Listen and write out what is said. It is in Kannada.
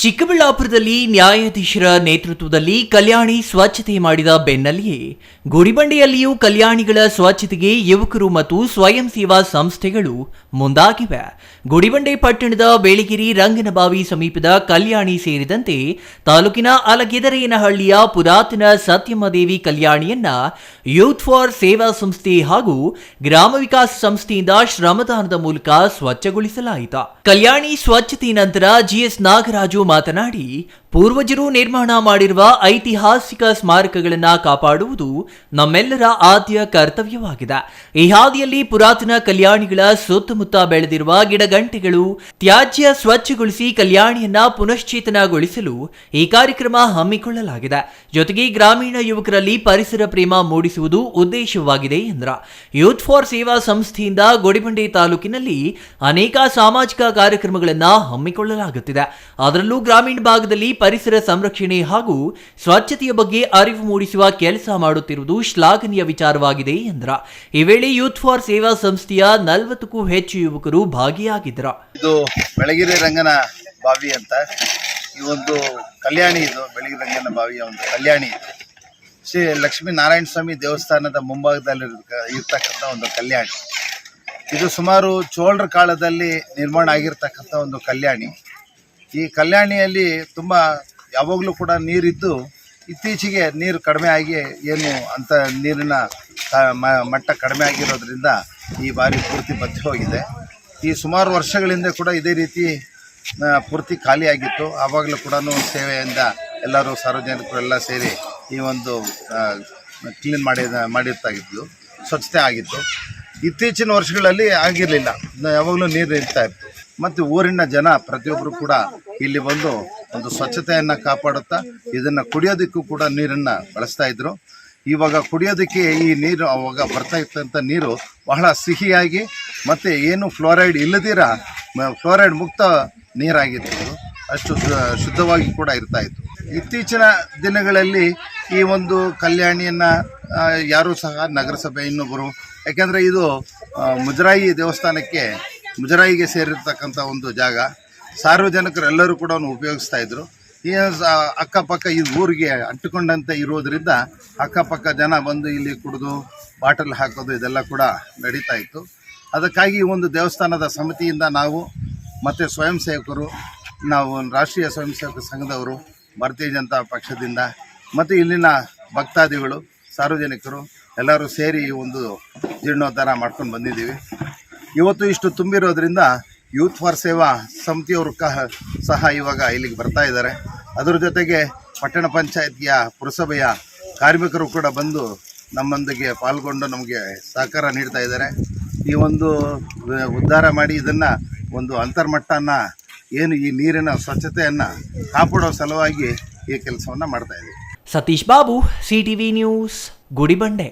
ಚಿಕ್ಕಬಳ್ಳಾಪುರದಲ್ಲಿ ನ್ಯಾಯಾಧೀಶರ ನೇತೃತ್ವದಲ್ಲಿ ಕಲ್ಯಾಣಿ ಸ್ವಚ್ಛತೆ ಮಾಡಿದ ಬೆನ್ನಲ್ಲಿಯೇ ಗುಡಿಬಂಡೆಯಲ್ಲಿಯೂ ಕಲ್ಯಾಣಿಗಳ ಸ್ವಚ್ಛತೆಗೆ ಯುವಕರು ಮತ್ತು ಸ್ವಯಂ ಸೇವಾ ಸಂಸ್ಥೆಗಳು ಮುಂದಾಗಿವೆ. ಗುಡಿಬಂಡೆ ಪಟ್ಟಣದ ಬೇಳಗಿರಿ ರಂಗನಬಾವಿ ಸಮೀಪದ ಕಲ್ಯಾಣಿ ಸೇರಿದಂತೆ ತಾಲೂಕಿನ ಅಲಗೆದರೇನಹಳ್ಳಿಯ ಪುರಾತನ ಸತ್ಯಮದೇವಿ ಕಲ್ಯಾಣಿಯನ್ನ ಯೂತ್ ಫಾರ್ ಸೇವಾ ಸಂಸ್ಥೆ ಹಾಗೂ ಗ್ರಾಮ ವಿಕಾಸ ಸಂಸ್ಥೆಯಿಂದ ಶ್ರಮದಾನದ ಮೂಲಕ ಸ್ವಚ್ಛಗೊಳಿಸಲಾಯಿತು. ಕಲ್ಯಾಣಿ ಸ್ವಚ್ಛತೆ ನಂತರ ಜಿಎಸ್ ನಾಗರಾಜು ಮಾತನಾಡಿ, ಪೂರ್ವಜರು ನಿರ್ಮಾಣ ಮಾಡಿರುವ ಐತಿಹಾಸಿಕ ಸ್ಮಾರಕಗಳನ್ನು ಕಾಪಾಡುವುದು ನಮ್ಮೆಲ್ಲರ ಆದ್ಯ ಕರ್ತವ್ಯವಾಗಿದೆ. ಈ ಹಾದಿಯಲ್ಲಿ ಪುರಾತನ ಕಲ್ಯಾಣಿಗಳ ಸುತ್ತಮುತ್ತ ಬೆಳೆದಿರುವ ಗಿಡಗಂಟೆಗಳು ತ್ಯಾಜ್ಯ ಸ್ವಚ್ಛಗೊಳಿಸಿ ಕಲ್ಯಾಣಿಯನ್ನ ಪುನಶ್ಚೇತನಗೊಳಿಸಲು ಈ ಕಾರ್ಯಕ್ರಮ ಹಮ್ಮಿಕೊಳ್ಳಲಾಗಿದೆ. ಜೊತೆಗೆ ಗ್ರಾಮೀಣ ಯುವಕರಲ್ಲಿ ಪರಿಸರ ಪ್ರೇಮ ಮೂಡಿಸುವುದು ಉದ್ದೇಶವಾಗಿದೆ ಎಂದರು. ಯೂತ್ ಫಾರ್ ಸೇವಾ ಸಂಸ್ಥೆಯಿಂದ ಗುಡಿಬಂಡೆ ತಾಲೂಕಿನಲ್ಲಿ ಅನೇಕ ಸಾಮಾಜಿಕ ಕಾರ್ಯಕ್ರಮಗಳನ್ನು ಹಮ್ಮಿಕೊಳ್ಳಲಾಗುತ್ತಿದೆ. ಅದರಲ್ಲೂ ಗ್ರಾಮೀಣ ಭಾಗದಲ್ಲಿ ಪರಿಸರ ಸಂರಕ್ಷಣೆ ಹಾಗೂ ಸ್ವಚ್ಛತೆಯ ಬಗ್ಗೆ ಅರಿವು ಮೂಡಿಸುವ ಕೆಲಸ ಮಾಡುತ್ತಿರುವುದು ಶ್ಲಾಘನೀಯ ವಿಚಾರವಾಗಿದೆ ಎಂದರು. ಈ ವೇಳೆ ಯೂತ್ ಫಾರ್ ಸೇವಾ ಸಂಸ್ಥೆಯ 40ಕ್ಕೂ ಹೆಚ್ಚು ಯುವಕರು ಭಾಗಿಯಾಗಿದ್ದರು. ಇದು ಬೆಳಗಿರಿ ರಂಗನ ಬಾವಿ ಅಂತ ಈ ಒಂದು ಕಲ್ಯಾಣಿ, ಇದು ಬೆಳಗಿರಿ ರಂಗನ ಬಾವಿಯ ಒಂದು ಕಲ್ಯಾಣಿ ಇದು. ಶ್ರೀ ಲಕ್ಷ್ಮೀನಾರಾಯಣ ಸ್ವಾಮಿ ದೇವಸ್ಥಾನದ ಮುಂಭಾಗದಲ್ಲಿ ಇರ್ತಕ್ಕಂಥ ಒಂದು ಕಲ್ಯಾಣಿ. ಇದು ಸುಮಾರು ಚೋಳರ ಕಾಲದಲ್ಲಿ ನಿರ್ಮಾಣ ಆಗಿರ್ತಕ್ಕಂಥ ಒಂದು ಕಲ್ಯಾಣಿ. ಈ ಕಲ್ಯಾಣಿಯಲ್ಲಿ ತುಂಬ ಯಾವಾಗಲೂ ಕೂಡ ನೀರಿದ್ದು ಇತ್ತೀಚೆಗೆ ನೀರು ಕಡಿಮೆ ಆಗಿ ಏನು ಅಂತ ನೀರಿನ ಮಟ್ಟ ಕಡಿಮೆ ಆಗಿರೋದ್ರಿಂದ ಈ ಬಾರಿ ಪೂರ್ತಿ ಬತ್ತಿ ಹೋಗಿದೆ. ಈ ಸುಮಾರು ವರ್ಷಗಳಿಂದ ಕೂಡ ಇದೇ ರೀತಿ ಪೂರ್ತಿ ಖಾಲಿಯಾಗಿತ್ತು. ಆವಾಗಲೂ ಕೂಡ ಸೇವೆಯಿಂದ ಎಲ್ಲರೂ ಸಾರ್ವಜನಿಕರು ಎಲ್ಲ ಸೇರಿ ಈ ಒಂದು ಕ್ಲೀನ್ ಮಾಡಿರ್ತಾಗಿದ್ದು ಸ್ವಚ್ಛತೆ ಆಗಿತ್ತು. ಇತ್ತೀಚಿನ ವರ್ಷಗಳಲ್ಲಿ ಆಗಿರಲಿಲ್ಲ, ಯಾವಾಗಲೂ ನೀರು ಇರ್ತಾ ಇತ್ತು. ಮತ್ತು ಊರಿನ ಜನ ಪ್ರತಿಯೊಬ್ಬರು ಕೂಡ ಇಲ್ಲಿ ಬಂದು ಒಂದು ಸ್ವಚ್ಛತೆಯನ್ನು ಕಾಪಾಡುತ್ತಾ ಇದನ್ನು ಕುಡಿಯೋದಕ್ಕೂ ಕೂಡ ನೀರನ್ನು ಬಳಸ್ತಾ ಇದ್ರು. ಇವಾಗ ಕುಡಿಯೋದಕ್ಕೆ ಈ ನೀರು ಅವಾಗ ಬರ್ತಾ ಇತ್ತಂಥ ನೀರು ಬಹಳ ಸಿಹಿಯಾಗಿ ಮತ್ತು ಏನು ಫ್ಲೋರೈಡ್ ಇಲ್ಲದಿರ ಫ್ಲೋರೈಡ್ ಮುಕ್ತ ನೀರಾಗಿತ್ತು. ಅಷ್ಟು ಶುದ್ಧವಾಗಿ ಕೂಡ ಇರ್ತಾಯಿತ್ತು. ಇತ್ತೀಚಿನ ದಿನಗಳಲ್ಲಿ ಈ ಒಂದು ಕಲ್ಯಾಣಿಯನ್ನು ಯಾರೂ ಸಹ ನಗರಸಭೆ ಇನ್ನೊಬ್ಬರು, ಯಾಕೆಂದರೆ ಇದು ಮುಜರಾಯಿ ದೇವಸ್ಥಾನಕ್ಕೆ ಮುಜರಾಯಿಗೆ ಸೇರಿರ್ತಕ್ಕಂಥ ಒಂದು ಜಾಗ, ಸಾರ್ವಜನಿಕರೆಲ್ಲರೂ ಕೂಡ ಉಪಯೋಗಿಸ್ತಾ ಇದ್ರು. ಈ ಅಕ್ಕಪಕ್ಕ ಈ ಊರಿಗೆ ಅಂಟಿಕೊಂಡಂತೆ ಇರೋದರಿಂದ ಅಕ್ಕಪಕ್ಕ ಜನ ಬಂದು ಇಲ್ಲಿ ಕುಡಿದು ಬಾಟಲ್ ಹಾಕೋದು ಇದೆಲ್ಲ ಕೂಡ ನಡೀತಾ ಇತ್ತು. ಅದಕ್ಕಾಗಿ ಈ ಒಂದು ದೇವಸ್ಥಾನದ ಸಮಿತಿಯಿಂದ ನಾವು ಮತ್ತು ಸ್ವಯಂ ಸೇವಕರು, ನಾವು ರಾಷ್ಟ್ರೀಯ ಸ್ವಯಂ ಸೇವಕ ಸಂಘದವರು, ಭಾರತೀಯ ಜನತಾ ಪಕ್ಷದಿಂದ ಮತ್ತು ಇಲ್ಲಿನ ಭಕ್ತಾದಿಗಳು, ಸಾರ್ವಜನಿಕರು ಎಲ್ಲರೂ ಸೇರಿ ಈ ಒಂದು ಜೀರ್ಣೋದ್ಧಾರ ಮಾಡ್ಕೊಂಡು ಬಂದಿದ್ದೀವಿ. ಇವತ್ತು ಇಷ್ಟು ತುಂಬಿರೋದ್ರಿಂದ ಯೂತ್ ಫಾರ್ ಸೇವಾ ಸಮಿತಿಯವರು ಸಹ ಇವಾಗ ಇಲ್ಲಿಗೆ ಬರ್ತಾ ಇದ್ದಾರೆ. ಅದರ ಜೊತೆಗೆ ಪಟ್ಟಣ ಪಂಚಾಯತ್ಯ ಪುರಸಭೆಯ ಕಾರ್ಮಿಕರು ಕೂಡ ಬಂದು ನಮ್ಮೊಂದಿಗೆ ಪಾಲ್ಗೊಂಡು ನಮಗೆ ಸಹಕಾರ ನೀಡ್ತಾ ಇದ್ದಾರೆ. ಈ ಒಂದು ಉದ್ಧಾರ ಮಾಡಿ ಇದನ್ನು ಒಂದು ಅಂತರ್ಮಟ್ಟನ ಏನು ಈ ನೀರಿನ ಸ್ವಚ್ಛತೆಯನ್ನು ಕಾಪಾಡೋ ಸಲುವಾಗಿ ಈ ಕೆಲಸವನ್ನು ಮಾಡ್ತಾ ಇದ್ದೀವಿ. Satish Babu, CTV news, Gudibande.